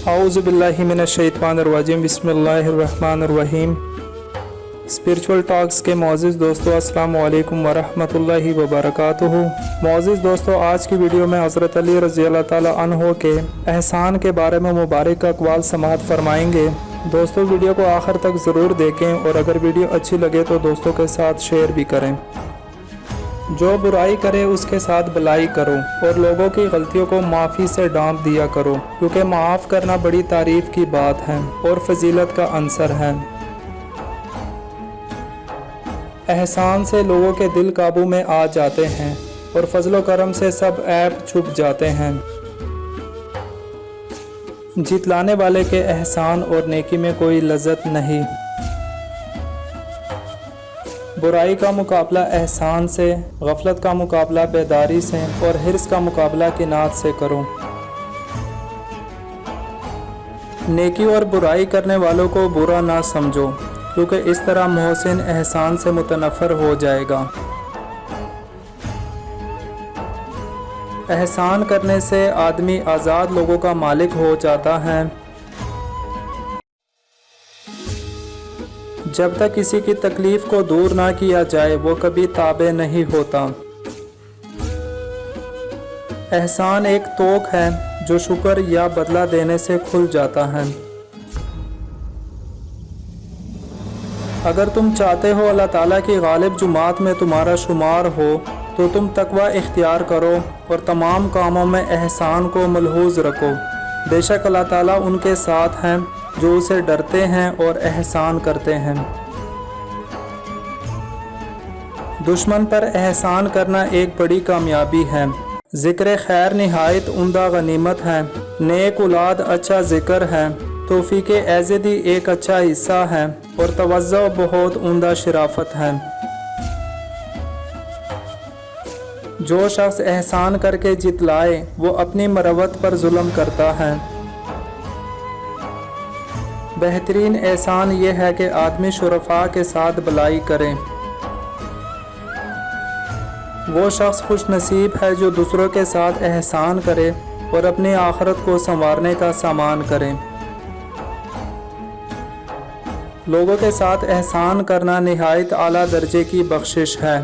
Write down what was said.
औज़ु बिल्लाहि मिनश्शैतानिर्रजीम बिस्मिल्लाहिर्रहमानिर्रहीम। Spiritual talks के मोअज़्ज़िज़ दोस्तों, अस्सलामु अलैकुम वरहमतुल्लाहि वबरकातुहू। मोअज़्ज़िज़ दोस्तों, आज की वीडियो में हज़रत अली रज़ी अल्लाह ताला अन्हो के एहसान के बारे में मुबारक अक़वाल समाअत फरमाएंगे। दोस्तों, वीडियो को आखिर तक ज़रूर देखें और अगर वीडियो अच्छी लगे तो दोस्तों के साथ शेयर भी करें। जो बुराई करे उसके साथ भलाई करो और लोगों की गलतियों को माफ़ी से ढांप दिया करो, क्योंकि माफ़ करना बड़ी तारीफ़ की बात है और फजीलत का अंसर है। एहसान से लोगों के दिल काबू में आ जाते हैं और फजलो करम से सब ऐब छुप जाते हैं। जितलाने वाले के एहसान और नेकी में कोई लज्जत नहीं। बुराई का मुकाबला एहसान से, गफलत का मुकाबला बेदारी से और हिर्स का मुकाबला किनात से करो। नेकी और बुराई करने वालों को बुरा ना समझो, क्योंकि इस तरह मोहसिन एहसान से मुतनफ़र हो जाएगा। एहसान करने से आदमी आज़ाद लोगों का मालिक हो जाता है। जब तक किसी की तकलीफ को दूर ना किया जाए वो कभी ताबे नहीं होता। एहसान एक तोक है जो शुक्र या बदला देने से खुल जाता है। अगर तुम चाहते हो अल्लाह ताला की गालिब जुमात में तुम्हारा शुमार हो तो तुम तकवा इख्तियार करो और तमाम कामों में एहसान को मलहूज़ रखो। बेशक अल्लाह ताला उनके साथ हैं जो उसे डरते हैं और एहसान करते हैं। दुश्मन पर एहसान करना एक बड़ी कामयाबी है। ज़िक्र खैर निहायत उम्दा गनीमत है। नेक औलाद अच्छा ज़िक्र है। तौफीक़े ऐज़दी एक अच्छा हिस्सा है और तवज्जो बहुत उम्दा शराफत है। जो शख्स एहसान करके जितलाए वो अपनी मरवत पर जुल्म करता है। बेहतरीन एहसान ये है कि आदमी शुरफा के साथ भलाई करे। वो शख्स खुश नसीब है जो दूसरों के साथ एहसान करे और अपनी आखिरत को संवारने का सामान करे। लोगों के साथ एहसान करना निहायत आला दर्जे की बख्शिश है।